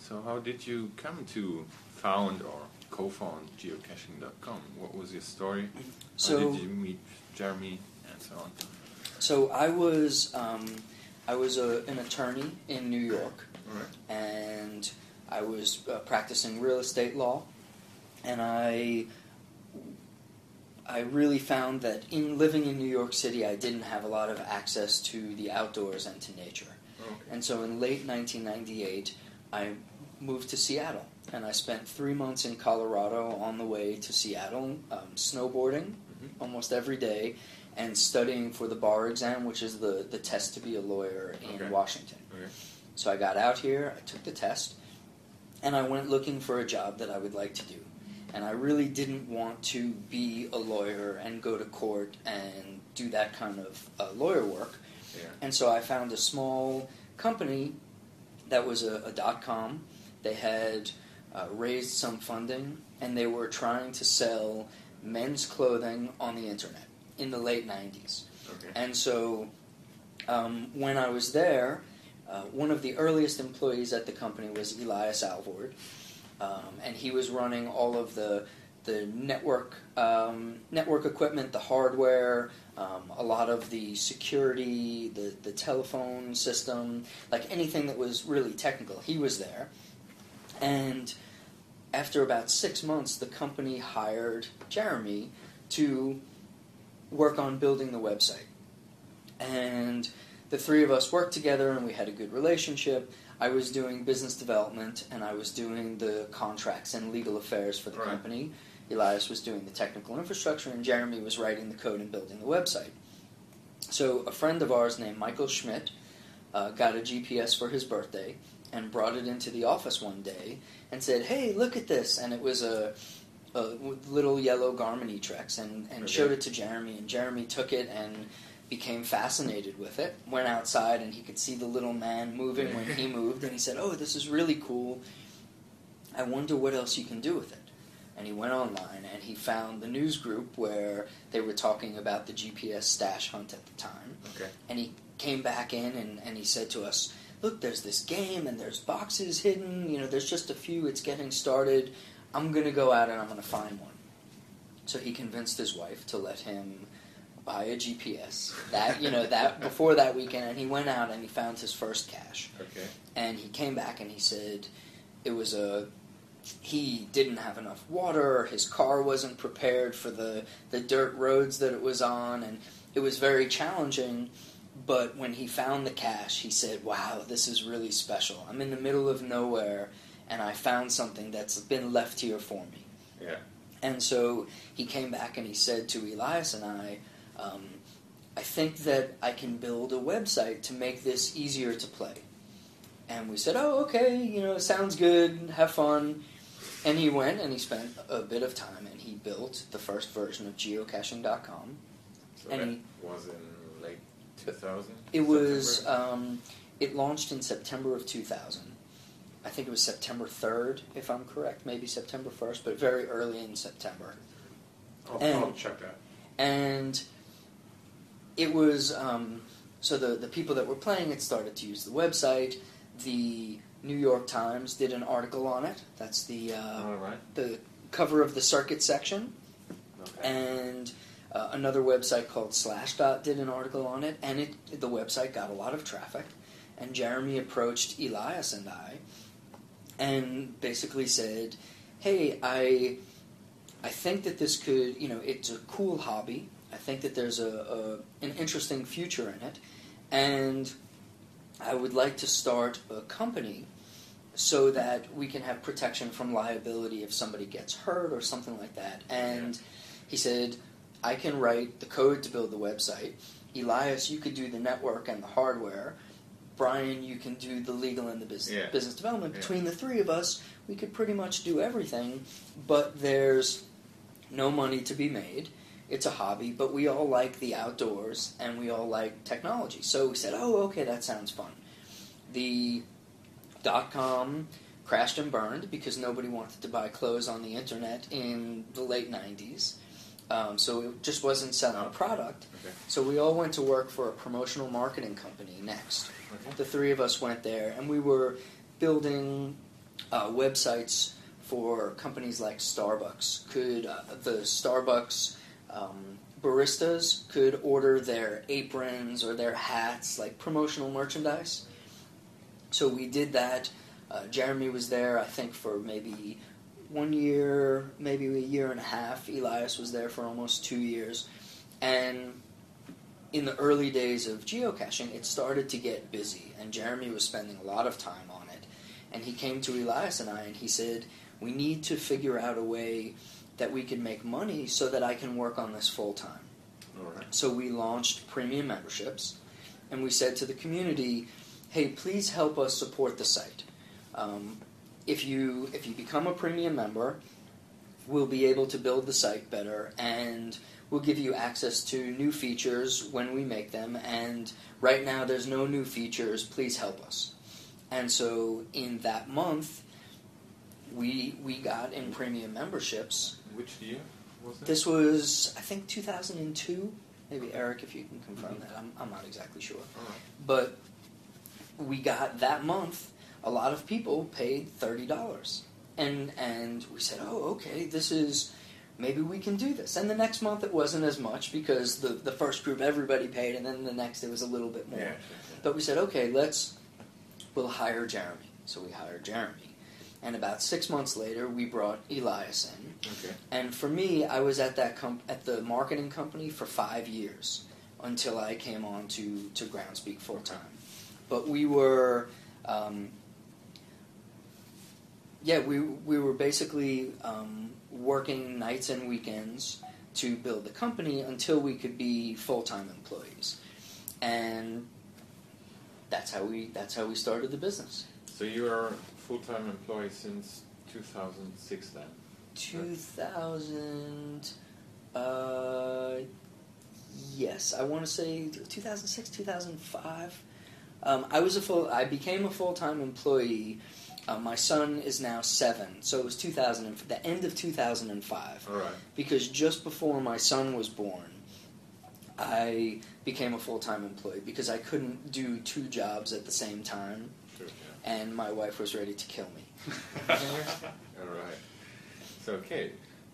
So how did you come to found or co-found geocaching.com? What was your story? How did you meet Jeremy and so on? So I was an attorney in New York, and I was practicing real estate law, and I really found that in living in New York City, I didn't have a lot of access to the outdoors and to nature. Okay. And so in late 1998, I moved to Seattle, and I spent 3 months in Colorado on the way to Seattle, snowboarding almost every day, and studying for the bar exam, which is the test to be a lawyer in Washington. Okay. So I got out here, I took the test, and I went looking for a job that I would like to do. And I really didn't want to be a lawyer and go to court and do that kind of lawyer work. Yeah. And so I found a small company that was a .com. They had raised some funding, and they were trying to sell men's clothing on the internet in the late 90s. Okay. And so when I was there, one of the earliest employees at the company was Elias Alvord, and he was running all of the network equipment, the hardware, a lot of the security, the telephone system, like anything that was really technical. He was there. And after about 6 months, the company hired Jeremy to work on building the website. And the three of us worked together, and we had a good relationship. I was doing business development, and I was doing the contracts and legal affairs for the company. Elias was doing the technical infrastructure, and Jeremy was writing the code and building the website. So a friend of ours named Michael Schmidt got a GPS for his birthday and brought it into the office one day and said, "Hey, look at this." And it was a little yellow Garmin E-Trex, and showed it to Jeremy, and Jeremy took it and became fascinated with it, went outside, and he could see the little man moving when he moved, and he said, "Oh, this is really cool. I wonder what else you can do with it." And he went online, and he found the news group where they were talking about the GPS stash hunt at the time. Okay. And he came back in, and he said to us, "Look, there's this game, and there's boxes hidden, there's just a few, it's getting started. I'm going to go out and I'm going to find one." So he convinced his wife to let him buy a GPS that before that weekend, and he went out and he found his first cache. Okay. And he came back and he said he didn't have enough water, his car wasn't prepared for the dirt roads that it was on, and it was very challenging. But when he found the cache, he said, "Wow, this is really special. I'm in the middle of nowhere, and I found something that's been left here for me." Yeah. And so he came back and he said to Elias and I think that I can build a website to make this easier to play. And we said, "Oh, okay, sounds good, have fun." And he went and he spent a bit of time, and he built the first version of geocaching.com. So and that was in late 2000? It was, it launched in September of 2000. I think it was September 3rd, if I'm correct, maybe September 1st, but very early in September. I'll check that. And it was, so the people that were playing it started to use the website. The New York Times did an article on it. That's the cover of the circuit section. Okay. And another website called Slashdot did an article on it, and the website got a lot of traffic. And Jeremy approached Elias and I and basically said, "Hey, I think that this could, it's a cool hobby. I think that there's an interesting future in it, and I would like to start a company so that we can have protection from liability if somebody gets hurt or something like that." And he said, "I can write the code to build the website. Elias, you could do the network and the hardware. Bryan, you can do the legal and the business development. Between the three of us, we could pretty much do everything, but there's no money to be made. It's a hobby, but we all like the outdoors, and we all like technology." So we said, "Oh, okay, that sounds fun." The .com crashed and burned because nobody wanted to buy clothes on the internet in the late 90s. So it just wasn't selling a product. Okay. So we all went to work for a promotional marketing company next. Okay. The three of us went there, and we were building websites for companies like Starbucks. The Starbucks baristas could order their aprons or their hats, like promotional merchandise. So we did that. Jeremy was there, I think, for maybe 1 year, maybe a year and a half. Elias was there for almost 2 years. And in the early days of geocaching, it started to get busy, and Jeremy was spending a lot of time on it. And he came to Elias and I, and he said, we need to figure out a way that we can make money so that I can work on this full-time. All right. So we launched premium memberships, and we said to the community, hey, please help us support the site. If you become a premium member, we'll be able to build the site better, and we'll give you access to new features when we make them, and right now there's no new features, please help us. And so in that month, we got in premium memberships. Which year was that? This was, I think, 2002. Maybe Eric, if you can confirm that. I'm not exactly sure. All right. But we got that month, a lot of people paid $30. And we said, oh, okay, this is, maybe we can do this. And the next month it wasn't as much because the first group everybody paid, and then the next it was a little bit more. Yeah. But we said, okay, we'll hire Jeremy. So we hired Jeremy. And about 6 months later, we brought Elias in. Okay. And for me, I was at at the marketing company for 5 years until I came on to Groundspeak full time. But we were, we were basically working nights and weekends to build the company until we could be full-time employees. And that's how we started the business. So you are full-time employee since 2006 then? 2000, yes, I want to say 2006, 2005. I became a full-time employee. My son is now 7, so it was the end of 2005. All right. Because just before my son was born, I became a full-time employee because I couldn't do 2 jobs at the same time. Sure, yeah. And my wife was ready to kill me. All right. So, okay.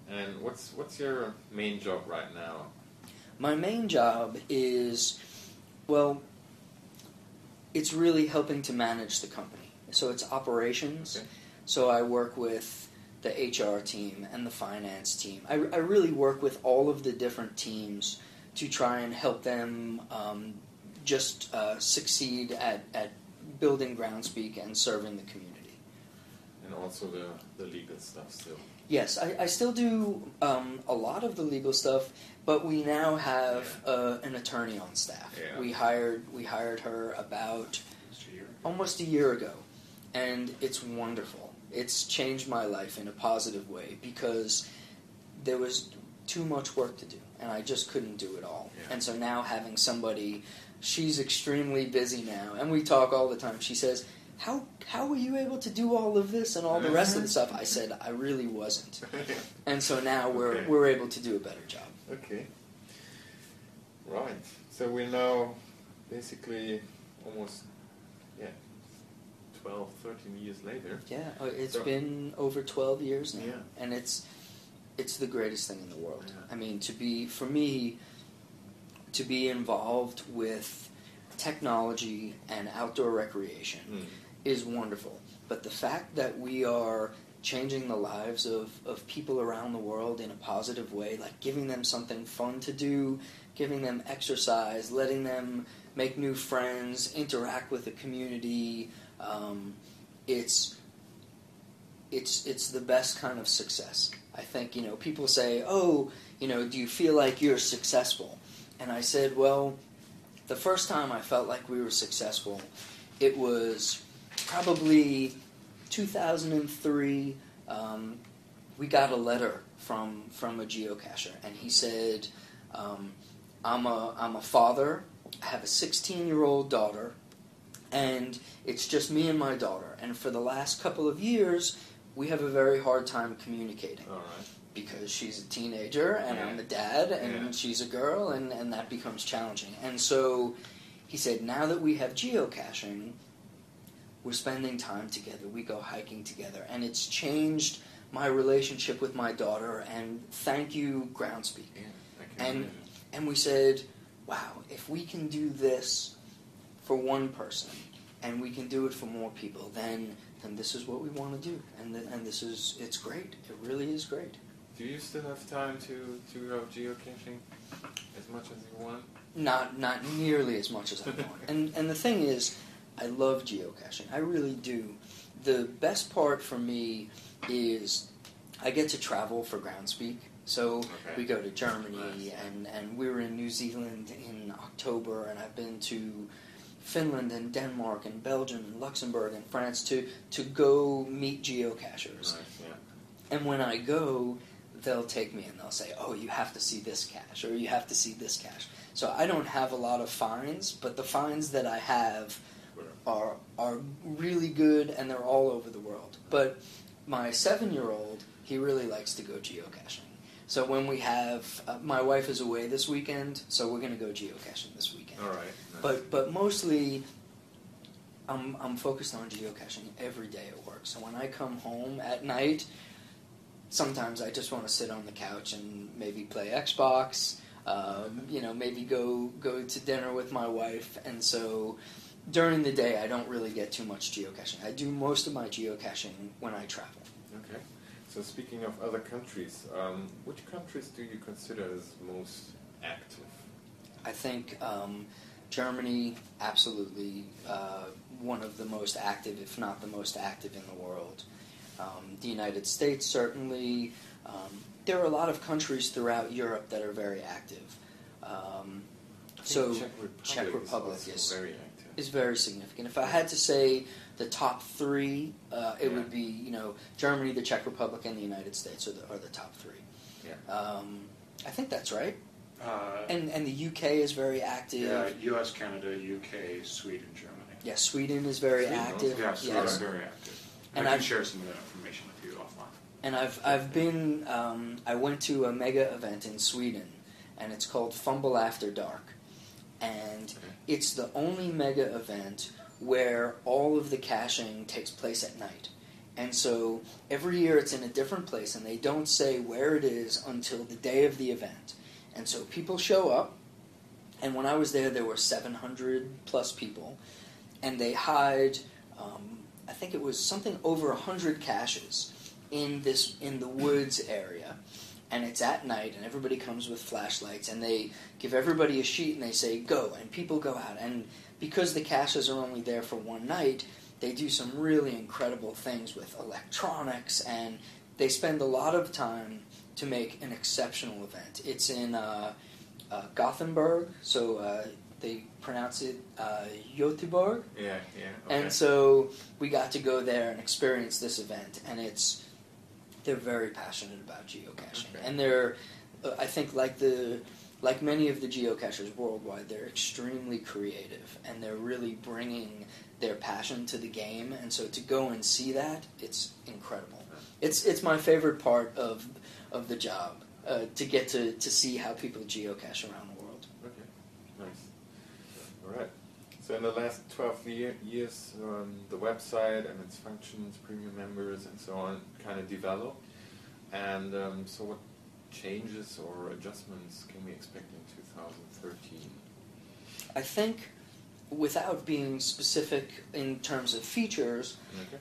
And what's your main job right now? My main job is, well, it's really helping to manage the company. So it's operations. Okay. So I work with the HR team and the finance team. I really work with all of the different teams to try and help them succeed at building Groundspeak and serving the community. And also the legal stuff still. Yes, I still do a lot of the legal stuff, but we now have an attorney on staff. Yeah. We hired her about almost a year ago, and it's wonderful. It's changed my life in a positive way because there was too much work to do, and I just couldn't do it all. Yeah. And so now having somebody, she's extremely busy now, and we talk all the time. She says, How were you able to do all of this and all the rest of the stuff? I said, I really wasn't. And so now we're able to do a better job. Okay. Right. So we're now basically almost 12, 13 years later. Yeah, it's been over 12 years now. Yeah. And it's the greatest thing in the world. Yeah. I mean, to be involved with technology and outdoor recreation is wonderful. But the fact that we are changing the lives of people around the world in a positive way, like giving them something fun to do, giving them exercise, letting them make new friends, interact with the community, it's the best kind of success. I think, people say, do you feel like you're successful? And I said, well, the first time I felt like we were successful, it was probably 2003. We got a letter from a geocacher, and he said, I'm a father, I have a 16-year-old daughter, and it's just me and my daughter. And for the last couple of years, we have a very hard time communicating. All right. Because she's a teenager, and I'm a dad, and she's a girl, and that becomes challenging. And so he said, now that we have geocaching, we're spending time together, we go hiking together, and it's changed my relationship with my daughter, and thank you, Groundspeak. Yeah, and we said, wow, if we can do this for one person, and we can do it for more people, then this is what we want to do, and it's great. It really is great. Do you still have time to go geocaching as much as you want? Not nearly as much as I want. And the thing is, I love geocaching. I really do. The best part for me is I get to travel for Groundspeak. So we go to Germany, and we were in New Zealand in October, and I've been to Finland and Denmark and Belgium and Luxembourg and France to go meet geocachers. Nice, yeah. And when I go, they'll take me and they'll say, oh, you have to see this cache, or you have to see this cache. So I don't have a lot of finds, but the finds that I have are really good, and they're all over the world. But my 7-year-old, he really likes to go geocaching. So when we have, my wife is away this weekend, so we're going to go geocaching this weekend. All right. Nice. But mostly, I'm focused on geocaching every day at work. So when I come home at night, sometimes I just want to sit on the couch and maybe play Xbox. Maybe go to dinner with my wife. And so during the day, I don't really get too much geocaching. I do most of my geocaching when I travel. Okay. So speaking of other countries, which countries do you consider as most active? I think Germany, absolutely one of the most active, if not the most active in the world. The United States, certainly. There are a lot of countries throughout Europe that are very active. Czech Republic is very active. Is very significant. If I had to say the top three, it would be Germany, the Czech Republic, and the United States are the top three. Yeah. I think that's right. And the UK is very active. Yeah, US, Canada, UK, Sweden, Germany. Yeah, Sweden is very active. Yeah, Sweden is very active. And I can share some of that information with you offline. And I've been I went to a mega event in Sweden, and it's called Fumble After Dark, and it's the only mega event where all of the caching takes place at night. And so every year it's in a different place, and they don't say where it is until the day of the event. And so people show up, and when I was there were 700 plus people, and they hide, I think it was something over 100 caches in the woods area. And it's at night, and everybody comes with flashlights, and they give everybody a sheet, and they say, go, and people go out. And because the caches are only there for one night, they do some really incredible things with electronics, and they spend a lot of time to make an exceptional event. It's in Gothenburg, so they pronounce it Göteborg. Yeah. Okay. And so we got to go there and experience this event, and they're very passionate about geocaching, and they're, I think, like many of the geocachers worldwide, they're extremely creative, and they're really bringing their passion to the game. And so to go and see that, it's incredible. It's my favorite part of the job, to get to see how people geocache around the world. Okay, nice. All right. So in the last 12 years, the website and its functions, premium members, and so on, kind of developed. And so what changes or adjustments can we expect in 2013? I think, without being specific in terms of features,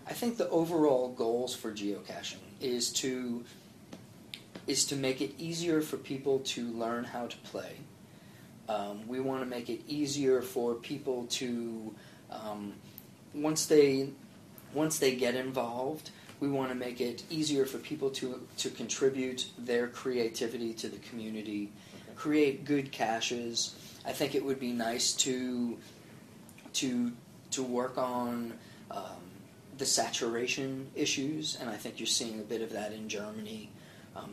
I think the overall goals for geocaching is to make it easier for people to learn how to play. We want to make it easier for people to, once they get involved, we want to make it easier for people to contribute their creativity to the community, create good caches. I think it would be nice to work on the saturation issues, and I think you're seeing a bit of that in Germany.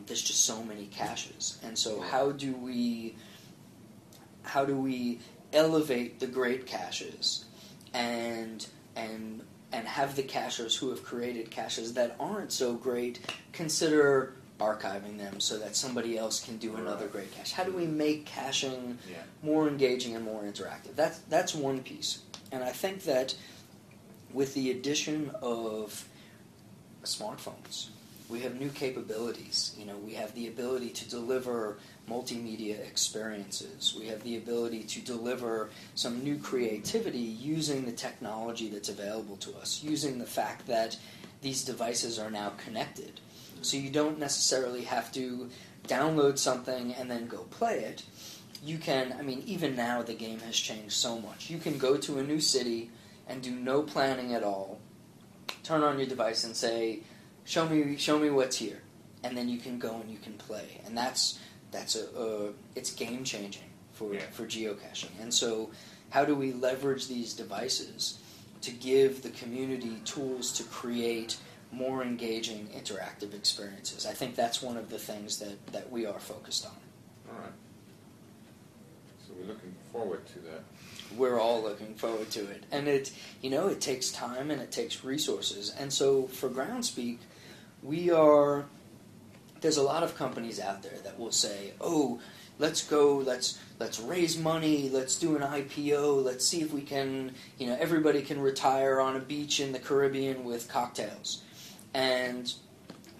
There's just so many caches, and so how do we elevate the great caches and have the cachers who have created caches that aren't so great consider archiving them so that somebody else can do another great cache? How do we make caching more engaging and more interactive? That's one piece. And I think that with the addition of smartphones, we have new capabilities. We have the ability to deliver multimedia experiences. We have the ability to deliver some new creativity using the technology that's available to us, using the fact that these devices are now connected. So you don't necessarily have to download something and then go play it. You can, even now the game has changed so much. You can go to a new city and do no planning at all, turn on your device and say, show me what's here. And then you can go and you can play. And it's game changing for geocaching. And so how do we leverage these devices to give the community tools to create more engaging, interactive experiences? I think that's one of the things that we are focused on. All right. So we're looking forward to that. We're all looking forward to it. And it takes time and it takes resources. And so for Groundspeak, there's a lot of companies out there that will say, oh, let's go, let's raise money, let's do an IPO, let's see if we can, everybody can retire on a beach in the Caribbean with cocktails. And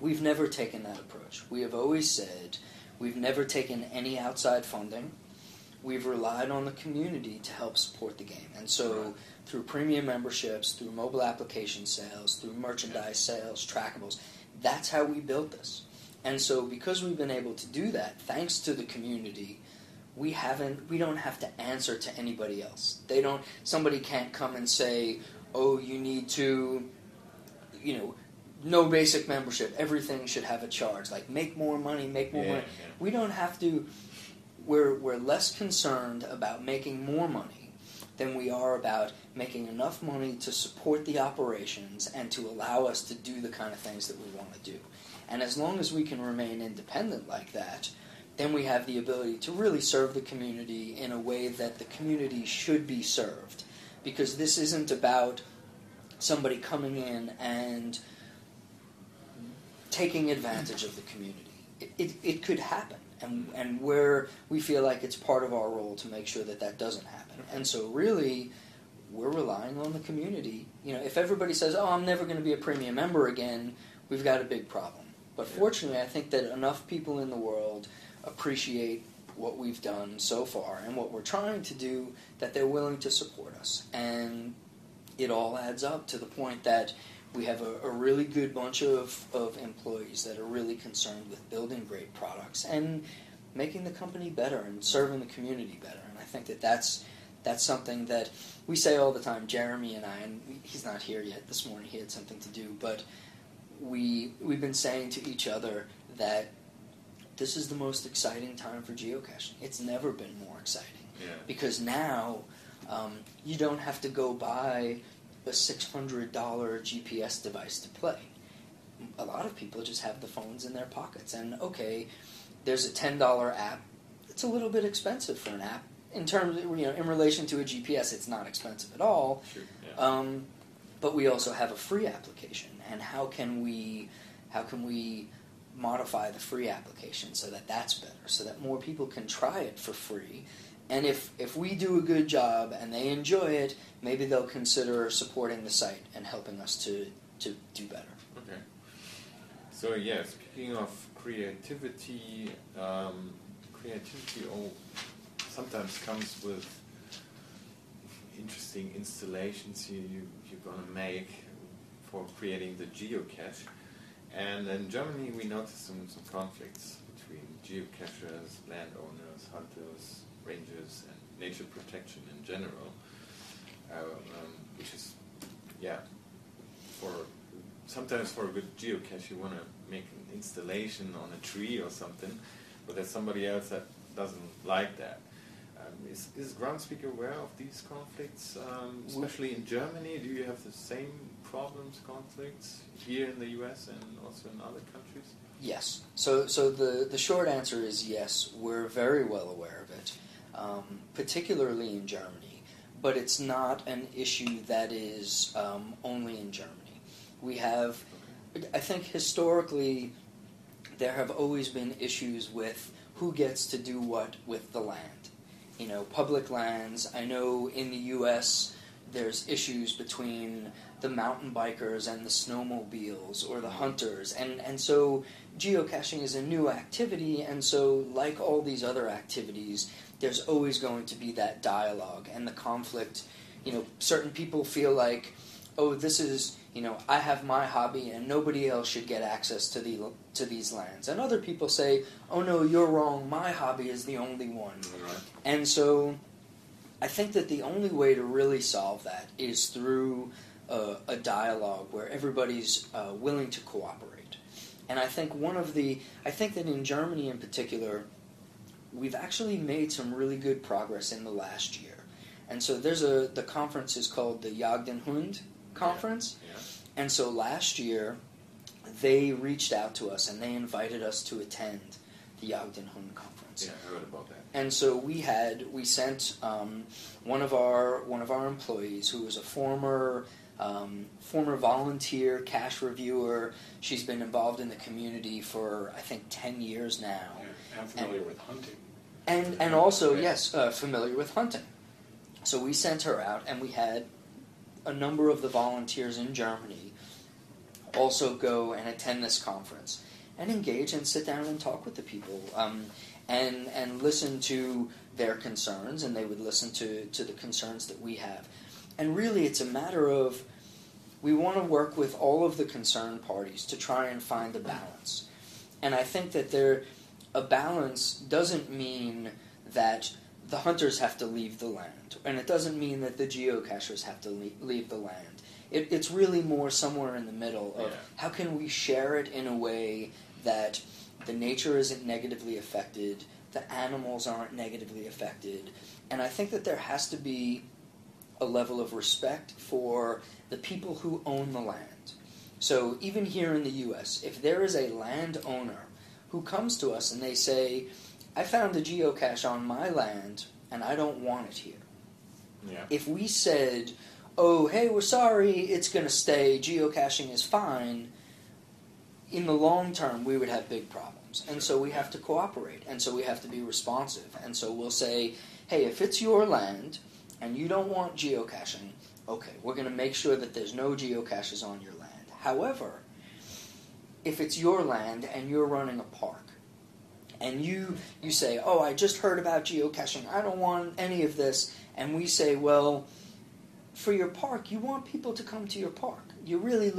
we've never taken that approach. We have always said we've never taken any outside funding. We've relied on the community to help support the game. And so through premium memberships, through mobile application sales, through merchandise sales, trackables, that's how we built this. And so because we've been able to do that, thanks to the community, we don't have to answer to anybody else. Somebody can't come and say, oh, you need to, no basic membership, everything should have a charge, like make more money. Yeah. We don't have to. We're less concerned about making more money than we are about making enough money to support the operations and to allow us to do the kind of things that we want to do. And as long as we can remain independent like that, then we have the ability to really serve the community in a way that the community should be served. Because this isn't about somebody coming in and taking advantage of the community. It could happen. And where we feel like it's part of our role to make sure that doesn't happen. And so really, we're relying on the community. If everybody says, oh, I'm never going to be a premium member again, we've got a big problem. But fortunately, I think that enough people in the world appreciate what we've done so far and what we're trying to do that they're willing to support us. And it all adds up to the point that we have a really good bunch of employees that are really concerned with building great products and making the company better and serving the community better. And I think that's something that we say all the time, Jeremy and I, and he's not here yet this morning, he had something to do, but we've been saying to each other that this is the most exciting time for geocaching. It's never been more exciting. Yeah. Because now you don't have to go buy a $600 GPS device to play. A lot of people just have the phones in their pockets. And okay, there's a $10 app. It's a little bit expensive for an app. In terms of, in relation to a GPS, it's not expensive at all. Sure. Yeah. But we also have a free application. And how can we modify the free application so that that's better, so that more people can try it for free? And if we do a good job and they enjoy it, maybe they'll consider supporting the site and helping us to do better. Okay. So speaking of creativity, sometimes comes with interesting installations you're going to make for creating the geocache. And in Germany we noticed some conflicts between geocachers, landowners, hunters, rangers, and nature protection in general, which is, sometimes for a good geocache you want to make an installation on a tree or something, but there's somebody else that doesn't like that. Is Groundspeak aware of these conflicts, especially in Germany? Do you have the same conflicts here in the US and also in other countries? Yes. So the short answer is yes, we're very well aware of it, particularly in Germany. But it's not an issue that is only in Germany. We have, I think historically, there have always been issues with who gets to do what with the land. Public lands. I know in the U.S., there's issues between the mountain bikers and the snowmobiles or the hunters. And so geocaching is a new activity, and so like all these other activities, there's always going to be that dialogue and the conflict. Certain people feel like, oh, this is, I have my hobby and nobody else should get access to these lands. And other people say, oh no, you're wrong, my hobby is the only one. Right. And so I think that the only way to really solve that is through a dialogue where everybody's willing to cooperate. And I think that in Germany in particular, we've actually made some really good progress in the last year. And so the conference is called the Jagd den Hund conference. Yeah. And so last year, they reached out to us and they invited us to attend the Jagd den Hund conference. Yeah, I heard about that. And so we sent one of our employees who was a former volunteer cache reviewer. She's been involved in the community for I think 10 years now. Yeah, I'm familiar with hunting. And also familiar with hunting. So we sent her out, and we had a number of the volunteers in Germany also go and attend this conference and engage and sit down and talk with the people and listen to their concerns, and they would listen to the concerns that we have. And really it's a matter of we want to work with all of the concerned parties to try and find a balance. And I think that a balance doesn't mean that the hunters have to leave the land, and it doesn't mean that the geocachers have to leave the land. It's really more somewhere in the middle of how can we share it in a way that the nature isn't negatively affected, the animals aren't negatively affected, and I think that there has to be a level of respect for the people who own the land. So even here in the U.S., if there is a landowner who comes to us and they say, I found a geocache on my land and I don't want it here. Yeah. If we said, oh, hey, we're sorry, it's going to stay, geocaching is fine, in the long term we would have big problems. And so we have to cooperate, and so we have to be responsive. And so we'll say, hey, if it's your land and you don't want geocaching, okay, we're going to make sure that there's no geocaches on your land. However, if it's your land and you're running a park, and you say, oh, I just heard about geocaching, I don't want any of this, and we say, well, for your park, you want people to come to your park. You're really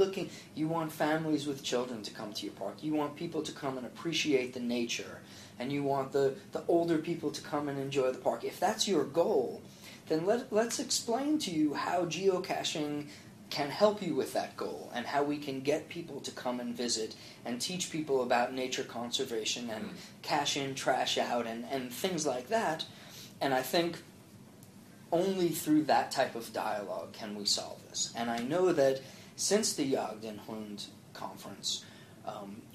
you want families with children to come to your park. You want people to come and appreciate the nature, and you want the older people to come and enjoy the park. If that's your goal, then let's explain to you how geocaching can help you with that goal, and how we can get people to come and visit and teach people about nature conservation and cash in, trash out, and things like that. And I think only through that type of dialogue can we solve this. And I know that since the Jagd den Hund conference,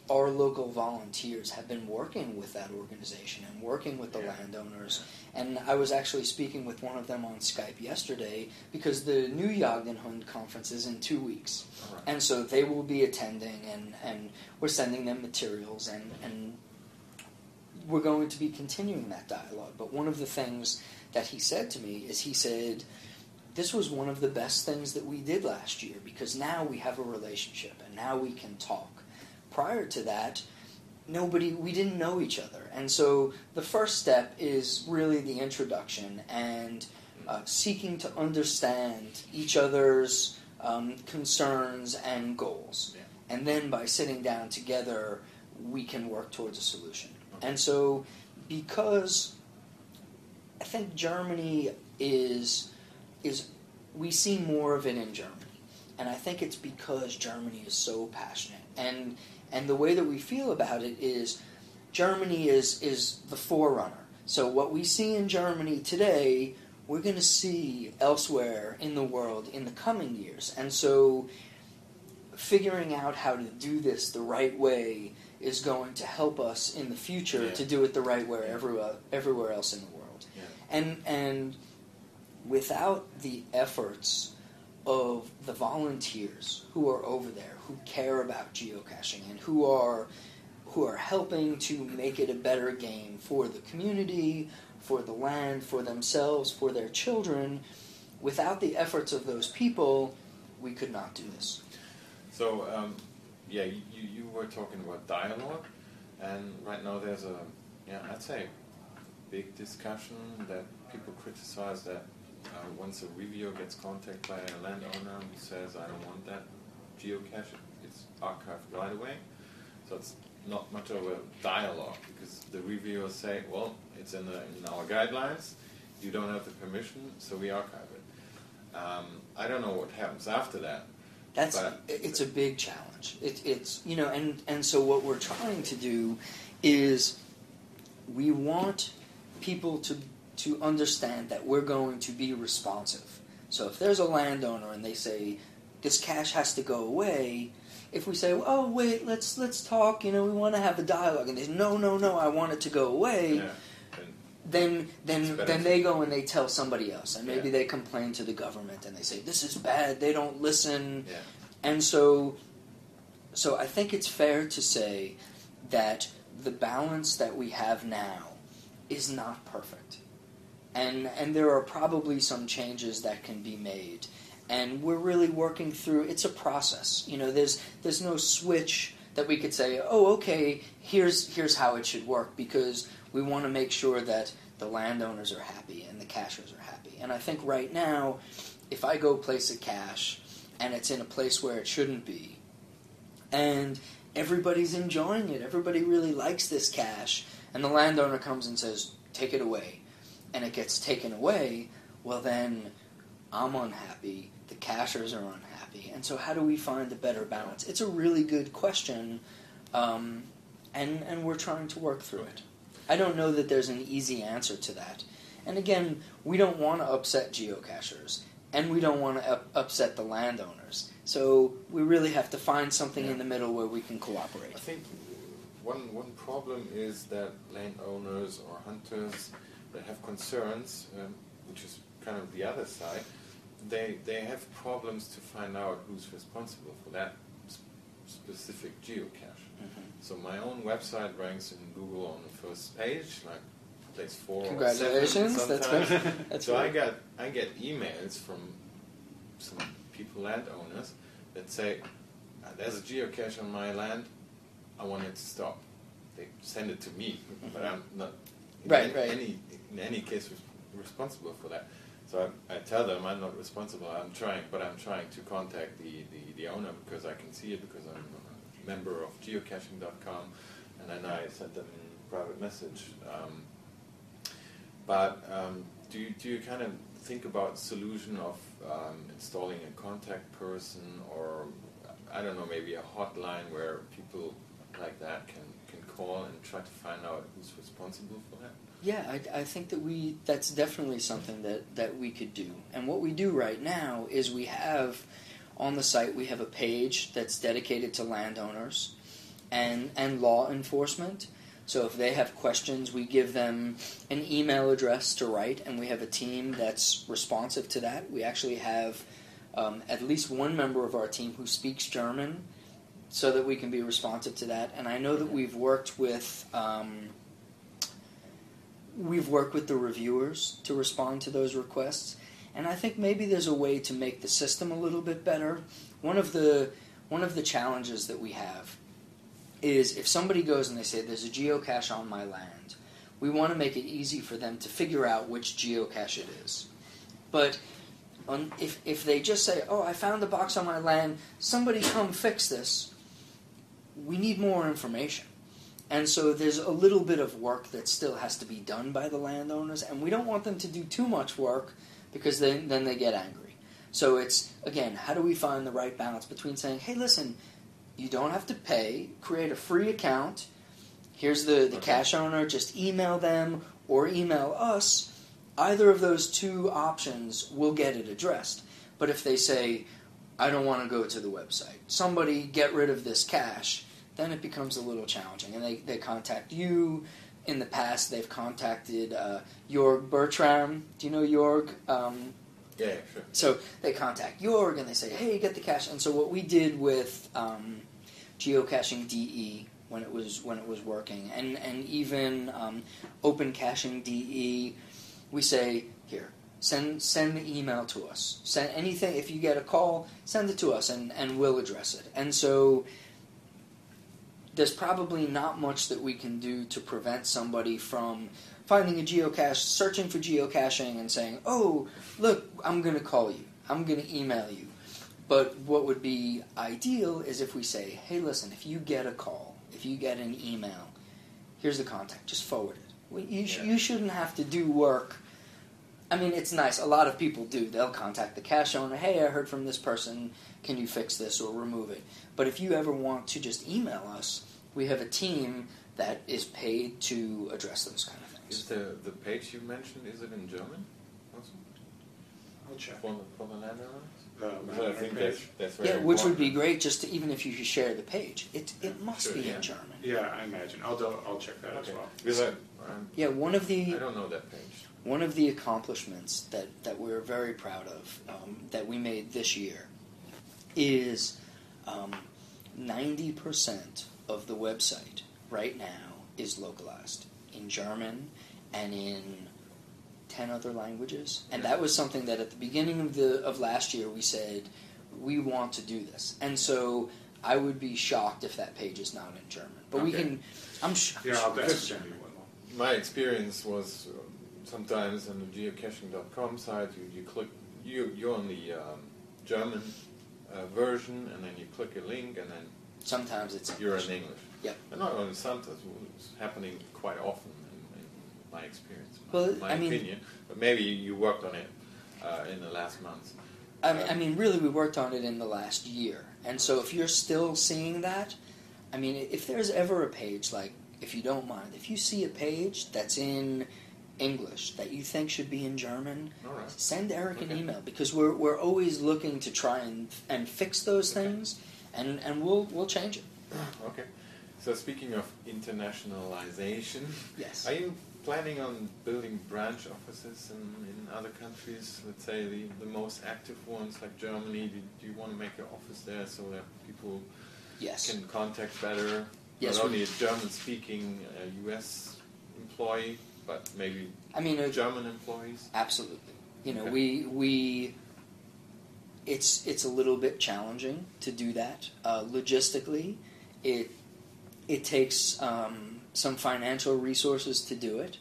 our local volunteers have been working with that organization and working with the landowners. And I was actually speaking with one of them on Skype yesterday because the new Jagd den Hund conference is in 2 weeks. Right. And so they will be attending, and we're sending them materials, and we're going to be continuing that dialogue. But one of the things that he said to me is, he said, this was one of the best things that we did last year because now we have a relationship and now we can talk. Prior to that, we didn't know each other. And so the first step is really the introduction and seeking to understand each other's concerns and goals. Yeah. And then by sitting down together, we can work towards a solution. Okay. And so because I think Germany is we see more of it in Germany. And I think it's because Germany is so passionate. And the way that we feel about it is Germany is the forerunner. So what we see in Germany today, we're going to see elsewhere in the world in the coming years. And so figuring out how to do this the right way is going to help us in the future to do it the right way everywhere else in the world. Yeah. And without the efforts of the volunteers who are over there, who care about geocaching, and who are helping to make it a better game for the community, for the land, for themselves, for their children, without the efforts of those people, we could not do this. So, you were talking about dialogue, and right now there's I'd say, big discussion that people criticize that once a reviewer gets contacted by a landowner who says, I don't want that geocache, it's archived right away. So it's not much of a dialogue, because the reviewers say, well, it's in our guidelines, you don't have the permission, so we archive it. I don't know what happens after that. It's a big challenge. It's and so what we're trying to do is we want people to understand that we're going to be responsive. So if there's a landowner and they say this cache has to go away, if we say, oh wait, let's talk, we want to have a dialogue, and they say, no, I want it to go away, then they go and they tell somebody else, and maybe they complain to the government and they say this is bad, they don't listen, and so I think it's fair to say that the balance that we have now is not perfect, and there are probably some changes that can be made. And we're really working through. It's a process. There's no switch that we could say, oh, okay, here's how it should work, because we want to make sure that the landowners are happy and the cachers are happy. And I think right now, if I go place a cache and it's in a place where it shouldn't be, and everybody's enjoying it, everybody really likes this cache, and the landowner comes and says, take it away, and it gets taken away, well then I'm unhappy, the cachers are unhappy, and so how do we find a better balance? It's a really good question, and we're trying to work through it. I don't know that there's an easy answer to that. And again, we don't want to upset geocachers, and we don't want to upset the landowners. So we really have to find something in the middle where we can cooperate. I think one problem is that landowners or hunters that have concerns, which is kind of the other side, they have problems to find out who's responsible for that specific geocache. Mm-hmm. So my own website ranks in Google on the first page, like place 4 or 7 sometimes. That's good. That's so I get emails from some people, landowners, that say, there's a geocache on my land, I want it to stop. They send it to me, but I'm not in any case responsible for that. So I tell them I'm not responsible. I'm trying to contact the owner, because I can see it, because I'm a member of geocaching.com, and then I sent them a private message. Do you kind of think about solution of installing a contact person, or I don't know, maybe a hotline where people like that can call and try to find out who's responsible for that? Yeah, I think that that's definitely something that we could do. And what we do right now is we have, on the site, we have a page that's dedicated to landowners and law enforcement. So if they have questions, we give them an email address to write, and we have a team that's responsive to that. We actually have at least one member of our team who speaks German, so that we can be responsive to that. And I know that we've worked with the reviewers to respond to those requests, and I think maybe there's a way to make the system a little bit better. One of the challenges that we have is if somebody goes and they say there's a geocache on my land, we want to make it easy for them to figure out which geocache it is. But if they just say, oh, I found the box on my land, somebody come fix this, we need more information. And so there's a little bit of work that still has to be done by the landowners, and we don't want them to do too much work, because then they get angry. So it's, again, how do we find the right balance between saying, hey, listen, you don't have to pay, create a free account, here's the cache owner, just email them or email us. Either of those two options will get it addressed. But if they say, I don't want to go to the website, somebody get rid of this cache, then it becomes a little challenging. And they contact you. In the past, they've contacted Jorg Bertram. Do you know Jorg? Yeah, sure. So they contact Jorg and they say, hey, get the cache. And so what we did with geocaching DE when it was working, and even open caching DE, we say, here, Send the email to us. Send anything. If you get a call, send it to us, and we'll address it. And so there's probably not much that we can do to prevent somebody from finding a geocache, searching for geocaching, and saying, "Oh, look, I'm going to call you. I'm going to email you." But what would be ideal is if we say, "Hey, listen, if you get a call, if you get an email, here's the contact. Just forward it. You shouldn't have to do work." I mean, it's nice. A lot of people do. They'll contact the cache owner. "Hey, I heard from this person. Can you fix this or remove it?" But if you ever want to just email us, we have a team that is paid to address those kind of things. Is the page you mentioned, is it in German also? I'll check. For the landowners? I think that's very which would important. be great. Just to, even if you share the page, it must Sure, be yeah. in German. Yeah, I imagine. I'll check that as Okay. well. Because One of the I don't know that page. One of the accomplishments that we're very proud of, that we made this year, is 90% of the website right now is localized in German and in 10 other languages. And that was something that at the beginning of last year we said, we want to do this. And so I would be shocked if that page is not in German. But we can, I'm sure. Yeah, I'll definitely send you one. My experience was sometimes on the geocaching.com site, you click, you're on the German version, and then you click a link, and then Sometimes it's you're in English. Yep. And not only sometimes, it's happening quite often in my experience, Well, my I mean- opinion. But maybe you worked on it in the last months. I mean, really, we worked on it in the last year. And so if you're still seeing that, I mean, if there's ever a page, like, if you don't mind, if you see a page that's in English that you think should be in German, All right. send Eric an Okay. email, because we're always looking to try and fix those things, and we'll change it. Okay. So speaking of internationalization, Yes. are you planning on building branch offices in other countries? Let's say the most active ones, like Germany. Do you want to make an office there so that people Yes. can contact better? Yes, Not we- only a German-speaking U.S. employee, but maybe I mean, German employees. absolutely. You know, Okay. we it's a little bit challenging to do that logistically. It takes some financial resources to do it,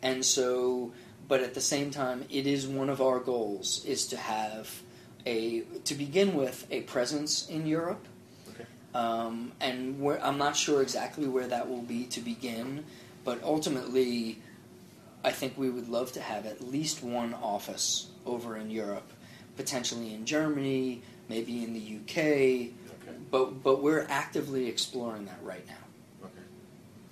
and so. But at the same time, it is one of our goals is to have to begin with a presence in Europe. Okay. And I'm not sure exactly where that will be to begin, but ultimately, I think we would love to have at least one office over in Europe, potentially in Germany, maybe in the UK, Okay. but we're actively exploring that right now. Okay.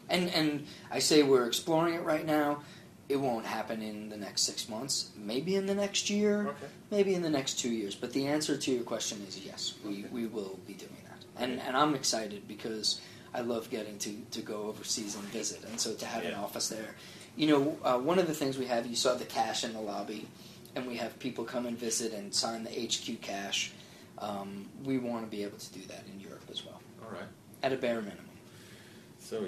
And I say we're exploring it right now. It won't happen in the next 6 months, maybe in the next year, Okay. maybe in the next 2 years. But the answer to your question is yes, we will be doing that. And I'm excited because I love getting to go overseas and visit. And so to have an office there. You know, one of the things we have, you saw the cache in the lobby, and we have people come and visit and sign the HQ cache. We want to be able to do that in Europe as well, All right. at a bare minimum. So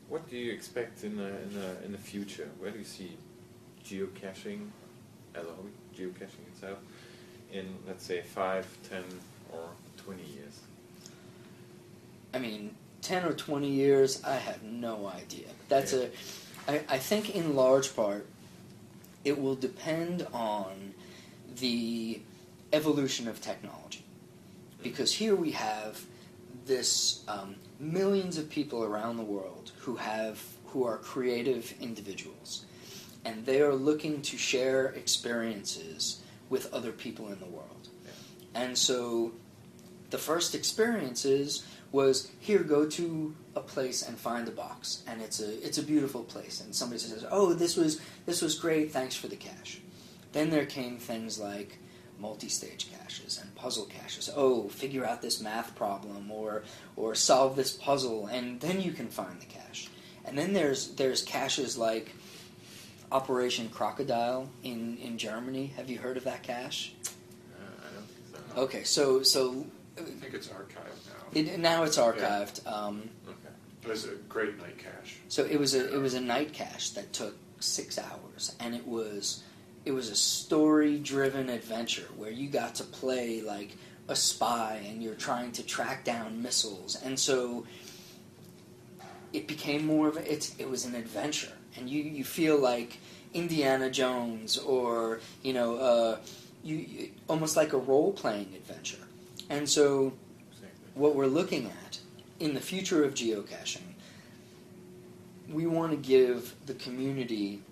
what do you expect in the future? Where do you see geocaching, as a hobby, geocaching itself, in, let's say, 5, 10, or 20 years? I mean, 10 or 20 years, I have no idea. That's I think in large part, it will depend on the evolution of technology. Because here we have this millions of people around the world who are creative individuals, and they are looking to share experiences with other people in the world. And so the first experiences was, here, go to a place and find a box, and it's a beautiful place, and somebody says, oh, this was great, thanks for the cache. Then there came things like multi-stage caches and puzzle caches. Oh, figure out this math problem or solve this puzzle, and then you can find the cache. And then there's caches like Operation Crocodile in Germany. Have you heard of that cache? I don't think so. Okay, so I think it's archived now. now it's archived. Okay. It was a great night cache. So it was a night cache that took 6 hours, and it was it was a story-driven adventure where you got to play like a spy and you're trying to track down missiles, and so it became more of it was an adventure, and you feel like Indiana Jones, or you almost like a role-playing adventure. And so what we're looking at in the future of geocaching, we want to give the community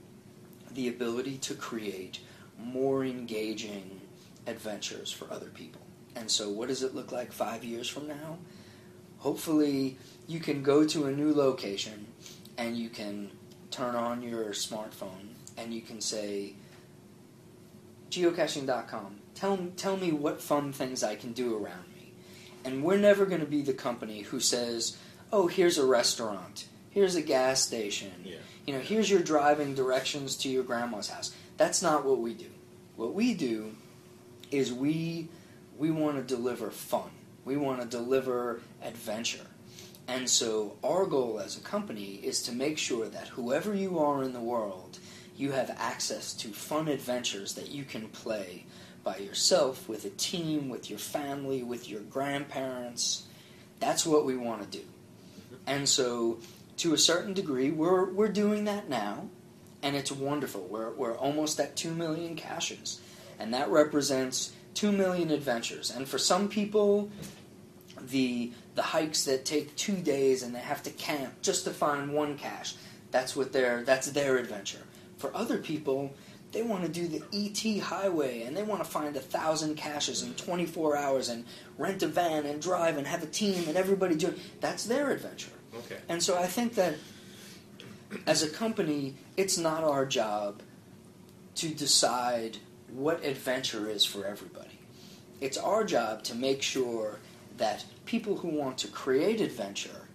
the ability to create more engaging adventures for other people. And so what does it look like 5 years from now? Hopefully you can go to a new location and you can turn on your smartphone and you can say, geocaching.com, tell me what fun things I can do around me. And we're never going to be the company who says, oh, here's a restaurant, here's a gas station, here's your driving directions to your grandma's house. That's not what we do. What we do is we want to deliver fun. We want to deliver adventure. And so our goal as a company is to make sure that whoever you are in the world, you have access to fun adventures that you can play by yourself, with a team, with your family, with your grandparents. That's what we want to do. And so, to a certain degree, we're doing that now, and it's wonderful. We're almost at 2 million caches, and that represents 2 million adventures. And for some people, the hikes that take 2 days and they have to camp just to find one cache, that's their adventure. For other people, they want to do the ET highway and they want to find 1,000 caches in 24 hours and rent a van and drive and have a team and everybody do it. That's their adventure. Okay. And so I think that as a company, it's not our job to decide what adventure is for everybody. It's our job to make sure that people who want to create adventure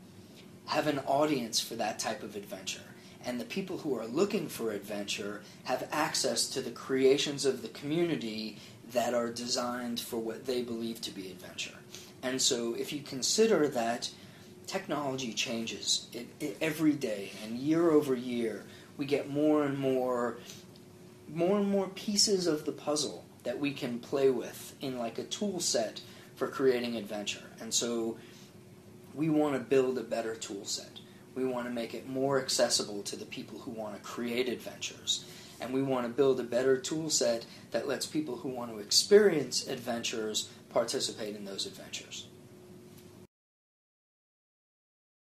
have an audience for that type of adventure. And the people who are looking for adventure have access to the creations of the community that are designed for what they believe to be adventure. And so if you consider that technology changes every day, and year over year, we get more and more pieces of the puzzle that we can play with in like a tool set for creating adventure. And so we want to build a better tool set. We want to make it more accessible to the people who want to create adventures. And we want to build a better tool set that lets people who want to experience adventures participate in those adventures.